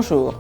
Bonjour,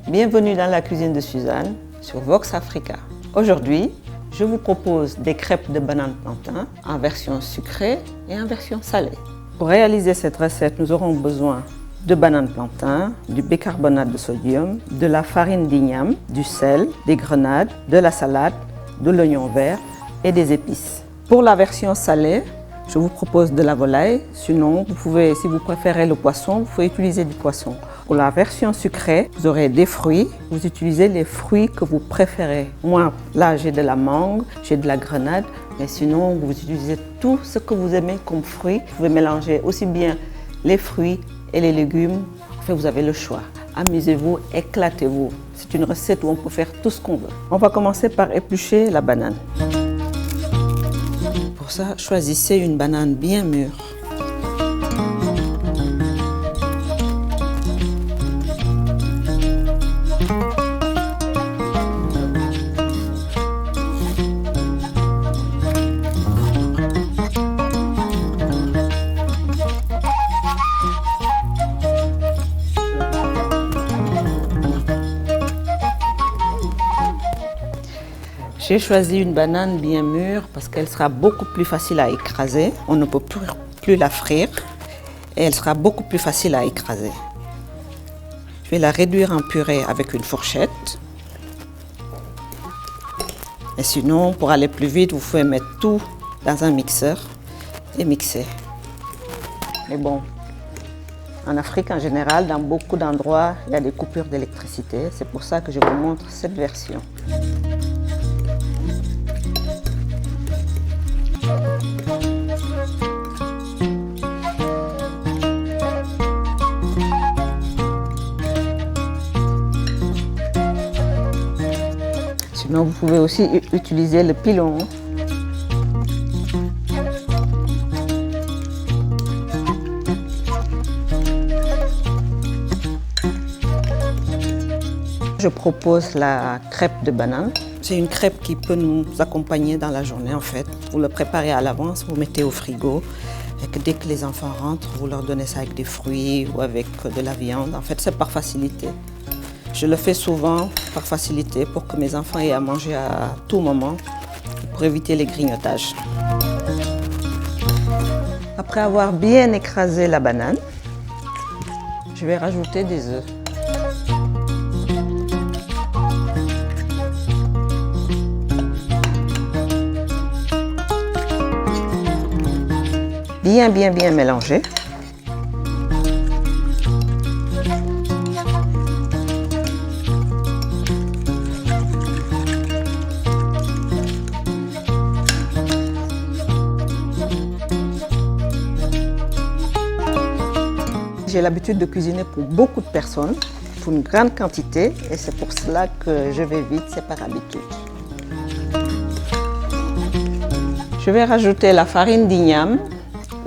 bienvenue dans la cuisine de Suzanne sur Vox Africa. Aujourd'hui, je vous propose des crêpes de banane plantain en version sucrée et en version salée. Pour réaliser cette recette, nous aurons besoin de bananes plantain, du bicarbonate de sodium, de la farine d'igname, du sel, des grenades, de la salade, de l'oignon vert et des épices. Pour la version salée, je vous propose de la volaille, sinon vous pouvez, si vous préférez le poisson, vous pouvez utiliser du poisson. Pour la version sucrée, vous aurez des fruits, vous utilisez les fruits que vous préférez. Moi, là j'ai de la mangue, j'ai de la grenade, mais sinon vous utilisez tout ce que vous aimez comme fruits. Vous pouvez mélanger aussi bien les fruits et les légumes, enfin vous avez le choix. Amusez-vous, éclatez-vous. C'est une recette où on peut faire tout ce qu'on veut. On va commencer par éplucher la banane. Pour ça, choisissez une banane bien mûre. J'ai choisi une banane bien mûre parce qu'elle sera beaucoup plus facile à écraser. On ne peut plus la frire et elle sera beaucoup plus facile à écraser. Je vais la réduire en purée avec une fourchette. Et sinon, pour aller plus vite, vous pouvez mettre tout dans un mixeur et mixer. Mais bon, en Afrique en général, dans beaucoup d'endroits, il y a des coupures d'électricité. C'est pour ça que je vous montre cette version. Sinon, vous pouvez aussi utiliser le pilon. Je propose la crêpe de banane. C'est une crêpe qui peut nous accompagner dans la journée en fait. Vous le préparez à l'avance, vous mettez au frigo et que dès que les enfants rentrent, vous leur donnez ça avec des fruits ou avec de la viande. En fait, c'est par facilité. Je le fais souvent par facilité pour que mes enfants aient à manger à tout moment pour éviter les grignotages. Après avoir bien écrasé la banane, je vais rajouter des œufs. Bien mélanger. J'ai l'habitude de cuisiner pour beaucoup de personnes, pour une grande quantité, et c'est pour cela que je vais vite, c'est par habitude. Je vais rajouter la farine d'igname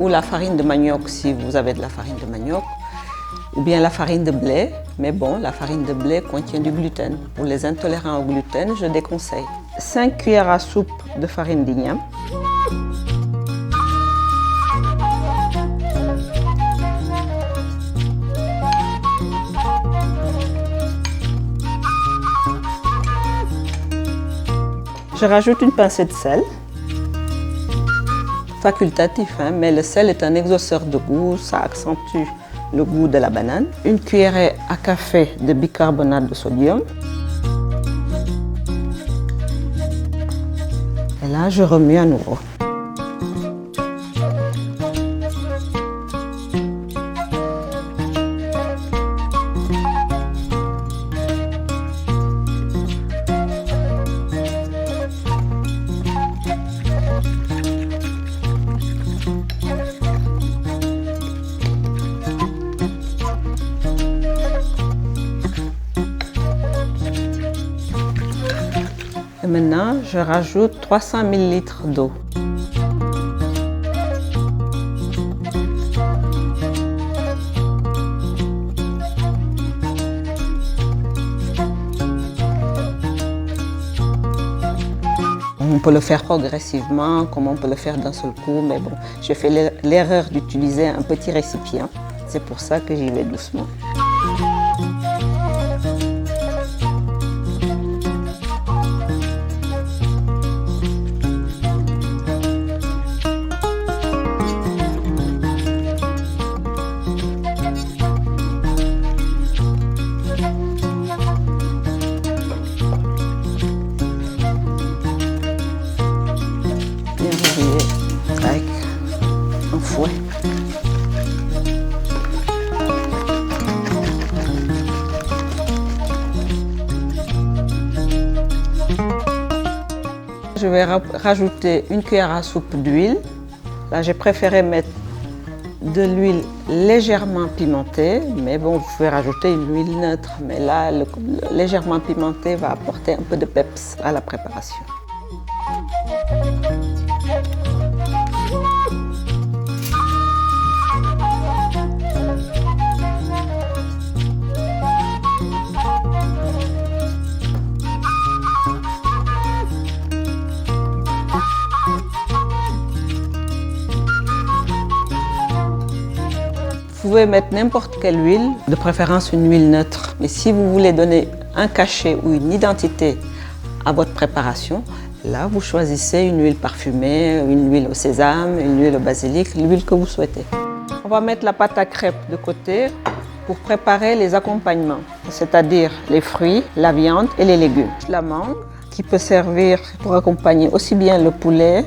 ou la farine de manioc si vous avez de la farine de manioc, ou bien la farine de blé, mais bon, la farine de blé contient du gluten. Pour les intolérants au gluten, je déconseille. 5 cuillères à soupe de farine d'igname. Je rajoute une pincée de sel. Facultatif, hein, mais le sel est un exhausteur de goût, ça accentue le goût de la banane. Une cuillerée à café de bicarbonate de sodium. Et là, je remue à nouveau. Et maintenant, je rajoute 300 ml d'eau. On peut le faire progressivement, comme on peut le faire d'un seul coup, mais bon, je fais l'erreur d'utiliser un petit récipient. C'est pour ça que j'y vais doucement. je vais rajouter une cuillère à soupe d'huile. Là, j'ai préféré mettre de l'huile légèrement pimentée, mais bon, vous pouvez rajouter une huile neutre. Mais là, le légèrement pimenté va apporter un peu de peps à la préparation. Vous pouvez mettre n'importe quelle huile, de préférence une huile neutre. Mais si vous voulez donner un cachet ou une identité à votre préparation, là vous choisissez une huile parfumée, une huile au sésame, une huile au basilic, l'huile que vous souhaitez. On va mettre la pâte à crêpes de côté pour préparer les accompagnements, c'est-à-dire les fruits, la viande et les légumes. La mangue qui peut servir pour accompagner aussi bien le poulet.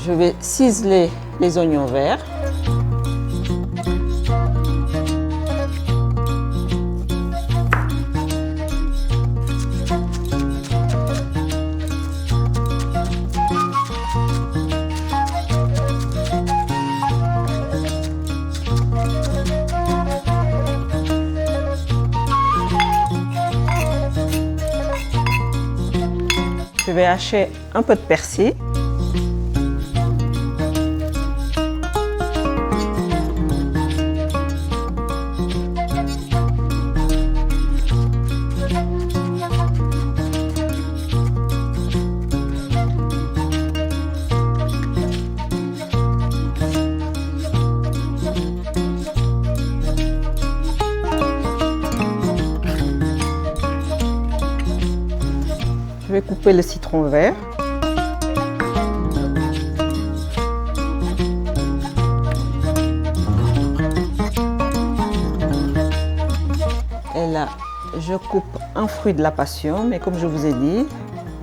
Je vais ciseler les oignons verts. Je vais hacher un peu de persil. Je vais couper le citron vert. Et là, je coupe un fruit de la passion, mais comme je vous ai dit,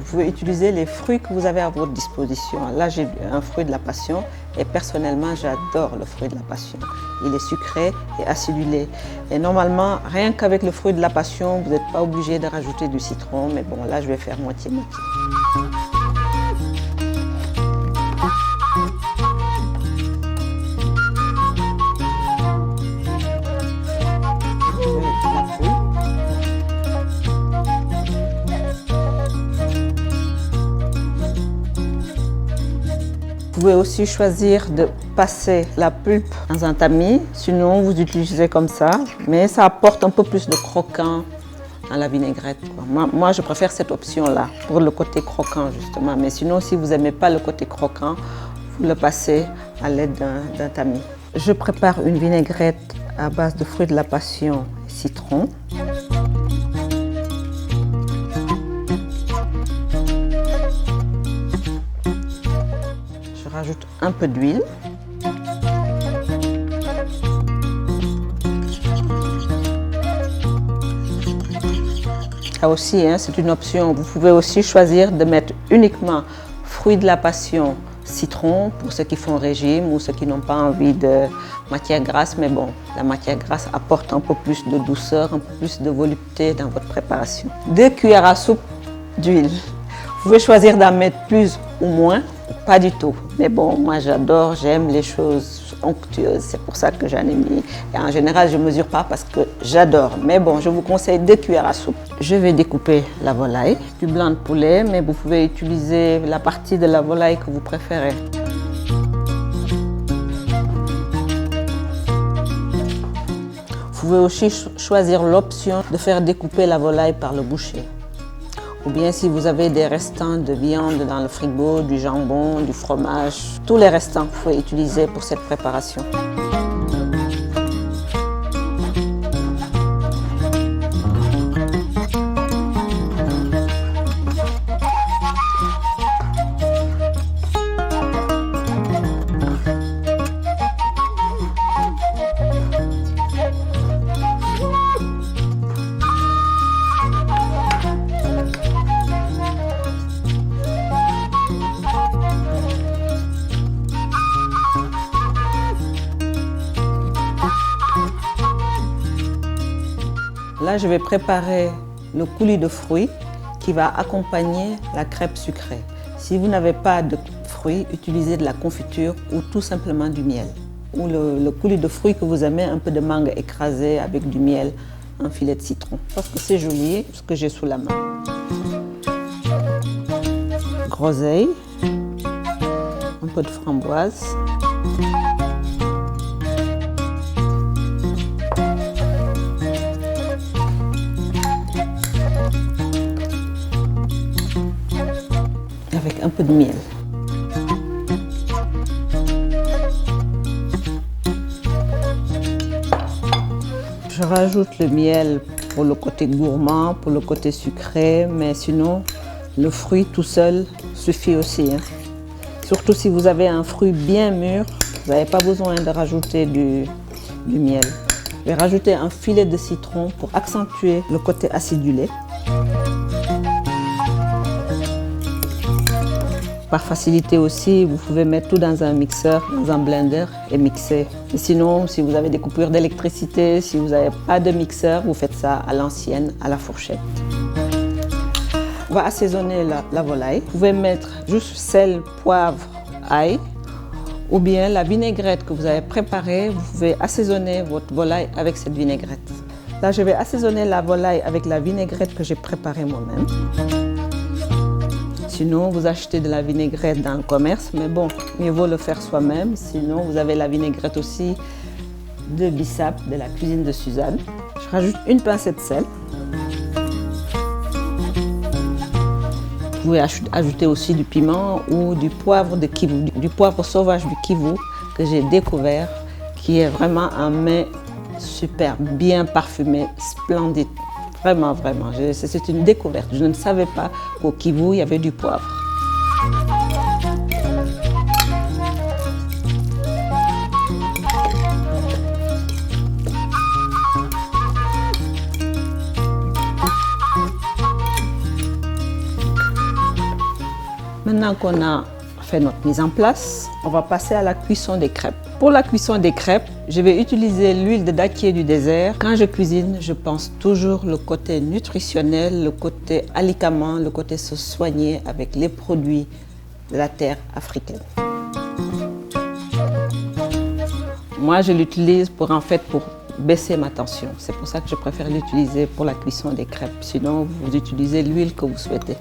Vous pouvez utiliser les fruits que vous avez à votre disposition. Là, j'ai un fruit de la passion et personnellement, j'adore le fruit de la passion. Il est sucré et acidulé. Et normalement, rien qu'avec le fruit de la passion, vous n'êtes pas obligé de rajouter du citron. Mais bon, là, je vais faire moitié-moitié. Vous pouvez aussi choisir de passer la pulpe dans un tamis, sinon vous utilisez comme ça, mais ça apporte un peu plus de croquant dans la vinaigrette, quoi. Moi, je préfère cette option-là pour le côté croquant justement, mais sinon si vous n'aimez pas le côté croquant, vous le passez à l'aide d'un tamis. Je prépare une vinaigrette à base de fruits de la passion et citron. Je rajoute un peu d'huile. Là aussi, c'est une option. Vous pouvez aussi choisir de mettre uniquement fruits de la passion, citron pour ceux qui font régime ou ceux qui n'ont pas envie de matière grasse. Mais bon, la matière grasse apporte un peu plus de douceur, un peu plus de volupté dans votre préparation. 2 cuillères à soupe d'huile. Vous pouvez choisir d'en mettre plus ou moins. Pas du tout. Mais bon, moi j'adore, j'aime les choses onctueuses. C'est pour ça que j'en ai mis. Et en général, je ne mesure pas parce que j'adore. Mais bon, je vous conseille 2 cuillères à soupe. Je vais découper la volaille, du blanc de poulet, mais vous pouvez utiliser la partie de la volaille que vous préférez. Vous pouvez aussi choisir l'option de faire découper la volaille par le boucher. Ou bien si vous avez des restants de viande dans le frigo, du jambon, du fromage, tous les restants que vous pouvez utiliser pour cette préparation. Là, je vais préparer le coulis de fruits qui va accompagner la crêpe sucrée. Si vous n'avez pas de fruits, utilisez de la confiture ou tout simplement du miel. Ou le coulis de fruits que vous aimez, un peu de mangue écrasée avec du miel, un filet de citron. Parce que c'est joli, ce que j'ai sous la main. Groseille, un peu de framboise. Avec un peu de miel. Je rajoute le miel pour le côté gourmand, pour le côté sucré, mais sinon, le fruit tout seul suffit aussi. Surtout si vous avez un fruit bien mûr, vous n'avez pas besoin de rajouter du miel. Je vais rajouter un filet de citron pour accentuer le côté acidulé. Par facilité aussi, vous pouvez mettre tout dans un mixeur, dans un blender et mixer. Et sinon, si vous avez des coupures d'électricité, si vous n'avez pas de mixeur, vous faites ça à l'ancienne, à la fourchette. On va assaisonner la volaille. Vous pouvez mettre juste sel, poivre, ail, ou bien la vinaigrette que vous avez préparée. Vous pouvez assaisonner votre volaille avec cette vinaigrette. Là, je vais assaisonner la volaille avec la vinaigrette que j'ai préparée moi-même. Sinon, vous achetez de la vinaigrette dans le commerce, mais bon, mieux vaut le faire soi-même. Sinon, vous avez la vinaigrette aussi de Bissap, de la cuisine de Suzanne. Je rajoute une pincée de sel. Vous pouvez ajouter aussi du piment ou du poivre de Kivu, du poivre sauvage du Kivu que j'ai découvert, qui est vraiment un mets super, bien parfumé, splendide. Vraiment, vraiment, c'est une découverte. Je ne savais pas qu'au Kivu, il y avait du poivre. Maintenant qu'on a fait notre mise en place, on va passer à la cuisson des crêpes. Pour la cuisson des crêpes, je vais utiliser l'huile de dattier du désert. Quand je cuisine, je pense toujours le côté nutritionnel, le côté alicament, le côté se soigner avec les produits de la terre africaine. Moi, je l'utilise pour baisser ma tension. C'est pour ça que je préfère l'utiliser pour la cuisson des crêpes. Sinon, vous utilisez l'huile que vous souhaitez.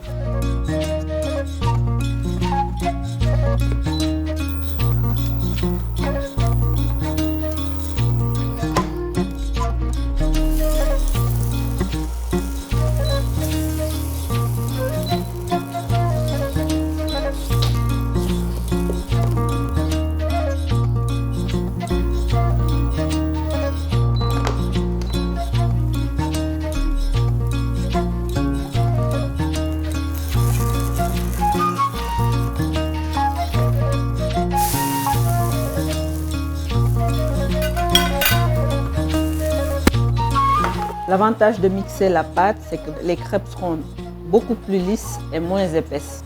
L'avantage de mixer la pâte, c'est que les crêpes seront beaucoup plus lisses et moins épaisses.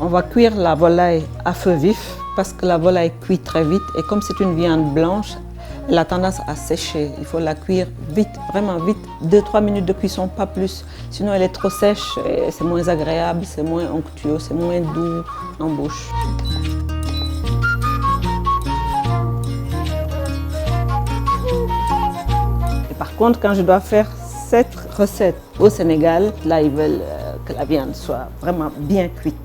On va cuire la volaille à feu vif parce que la volaille cuit très vite et comme c'est une viande blanche, elle a tendance à sécher. Il faut la cuire vite, vraiment vite, 2-3 minutes de cuisson, pas plus. Sinon elle est trop sèche et c'est moins agréable, c'est moins onctueux, c'est moins doux en bouche. Et par contre, quand je dois faire cette recette au Sénégal, là ils veulent que la viande soit vraiment bien cuite.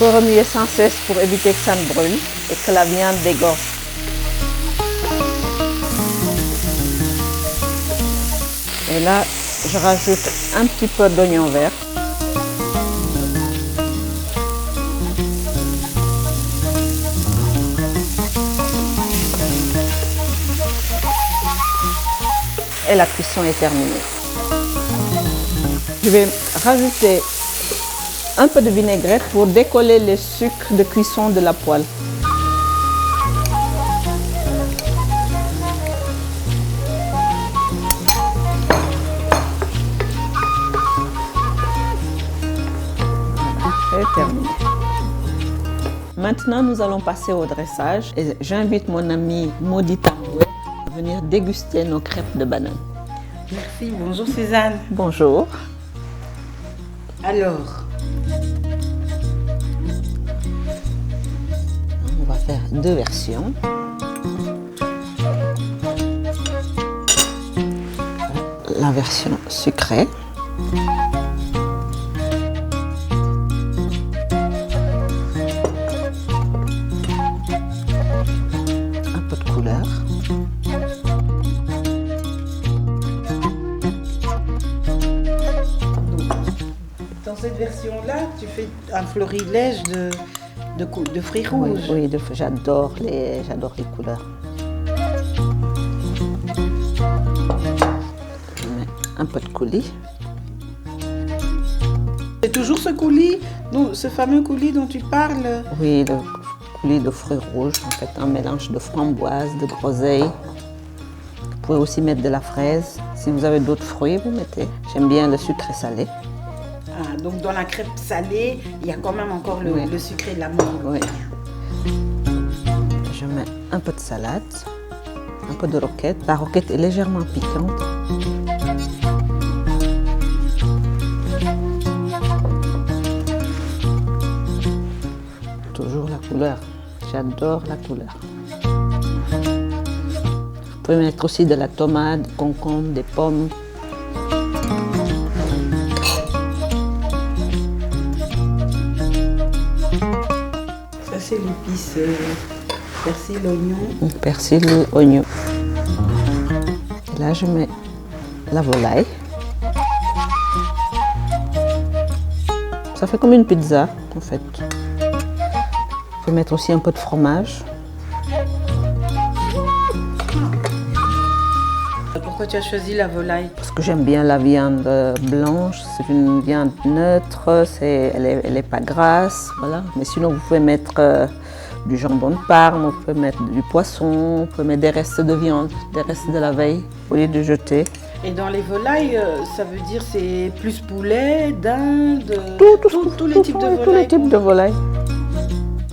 Il faut remuer sans cesse pour éviter que ça ne brûle et que la viande dégorge. Et là, je rajoute un petit peu d'oignon vert. Et la cuisson est terminée. Je vais rajouter un peu de vinaigrette pour décoller les sucres de cuisson de la poêle. C'est terminé. Maintenant, nous allons passer au dressage et j'invite mon ami Maudit Tamboué à venir déguster nos crêpes de banane. Merci, bonjour Suzanne. Bonjour. Alors, on va faire deux versions. La version sucrée. version-là, tu fais un florilège de fruits Oui, rouges. oui, j'adore les couleurs. Je mets un peu de coulis. C'est toujours ce coulis, ce fameux coulis dont tu parles. Oui, le coulis de fruits rouges, en fait, un mélange de framboise, de groseille. Vous pouvez aussi mettre de la fraise. Si vous avez d'autres fruits, vous mettez. J'aime bien le sucré salé. Ah, donc dans la crêpe salée, il y a quand même encore Oui. le sucré de la mangue. Oui. Je mets un peu de salade, un peu de roquette. La roquette est légèrement piquante. Toujours la couleur. J'adore la couleur. Vous pouvez mettre aussi de la tomate, des concombres, des pommes. Ça, c'est l'épice persil, oignon. Persil, oignon. Et là, je mets la volaille. Ça fait comme une pizza, en fait. Je peux mettre aussi un peu de fromage. Pourquoi tu as choisi la volaille? Parce que j'aime bien la viande blanche. C'est une viande neutre, elle est pas grasse, voilà. Mais sinon, vous pouvez mettre du jambon de Parme, vous pouvez mettre du poisson, vous pouvez mettre des restes de viande, des restes de la veille, au lieu de jeter. Et dans les volailles, ça veut dire c'est plus poulet, dinde, tous les types de volailles. Tous les types de volailles.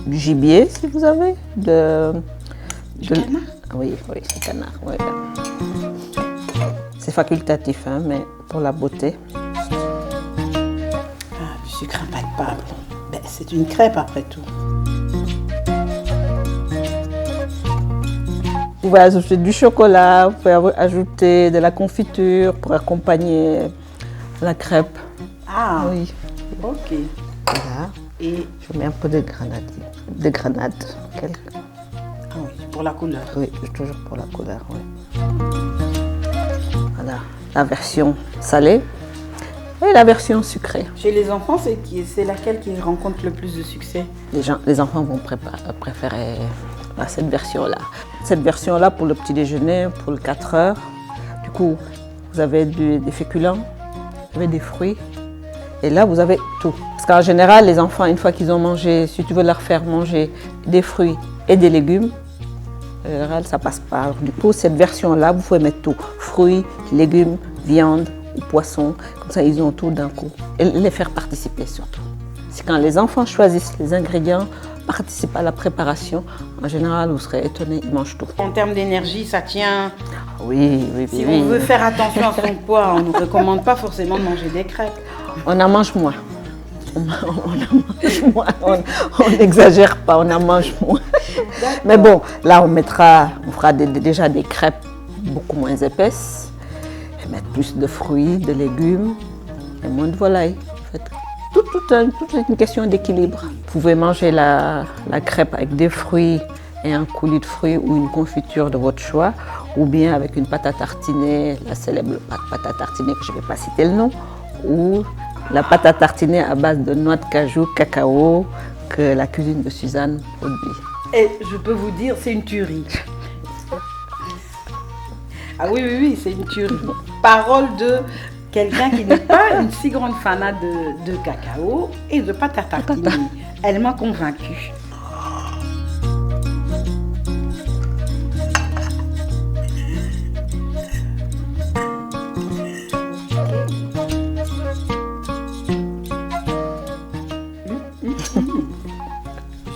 Du gibier, si vous avez. Du canard? Oui, c'est canard. Oui. C'est facultatif, hein, mais pour la beauté. Ah, du sucre impalpable. Ben, c'est une crêpe après tout. Vous pouvez ajouter du chocolat, vous pouvez ajouter de la confiture pour accompagner la crêpe. Ah, Oui. ok. Voilà. Et Je mets un peu de grenade. De grenade. ah oui, pour la couleur. Oui, toujours pour la couleur, oui. Voilà, la version salée et la version sucrée. Chez les enfants, c'est laquelle qui rencontre le plus de succès? Les enfants vont préférer cette version-là. Cette version-là pour le petit déjeuner, pour le 4 heures. Du coup, vous avez des féculents, vous avez des fruits. Et là, vous avez tout. Parce qu'en général, les enfants, une fois qu'ils ont mangé, si tu veux leur faire manger des fruits et des légumes, en général, ça passe pas. Alors, du coup, cette version-là, vous pouvez mettre tout. Fruits, légumes, viande ou poisson. Comme ça, ils ont tout d'un coup. Et les faire participer surtout. C'est quand les enfants choisissent les ingrédients, participent à la préparation, en général, vous serez étonnés, ils mangent tout. En termes d'énergie, ça tient. Oui. Si on veut faire attention à son poids, on ne recommande pas forcément de manger des crêpes. On en mange moins. On en mange moins. On n'exagère pas, on en mange moins. Mais bon, là, on fera déjà des crêpes beaucoup moins épaisses. Et mettre plus de fruits, de légumes et moins de volaille. En fait, toute une question d'équilibre. Vous pouvez manger la crêpe avec des fruits et un coulis de fruits ou une confiture de votre choix, ou bien avec une pâte à tartiner, la célèbre pâte à tartiner que je ne vais pas citer le nom, ou la pâte à tartiner à base de noix de cajou, cacao, que la cuisine de Suzanne produit. Et je peux vous dire, c'est une tuerie. Ah oui, c'est une tuerie. Parole de quelqu'un qui n'est pas une si grande fanat de cacao et de pâte à tartiner. Elle m'a convaincue.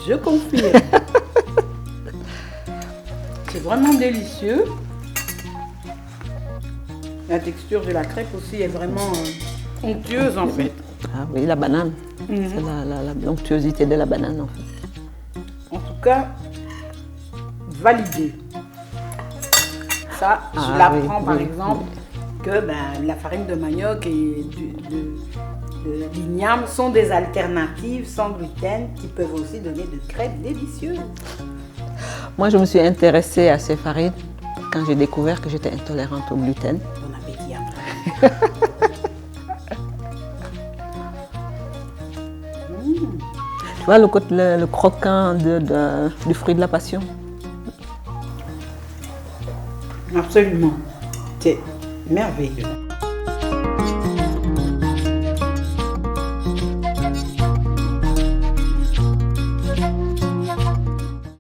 Je confirme. C'est vraiment délicieux. La texture de la crêpe aussi est vraiment onctueuse en fait. Ah oui, la banane. C'est l'onctuosité de la banane en fait. En tout cas, validé. Ça, je l'apprends par exemple que la farine de manioc et de l'igname sont des alternatives sans gluten qui peuvent aussi donner de crêpes délicieuses. Moi, je me suis intéressée à ces farines quand j'ai découvert que j'étais intolérante au gluten. Bon appétit après. Tu vois le croquant du fruit de la passion? Absolument. C'est merveilleux.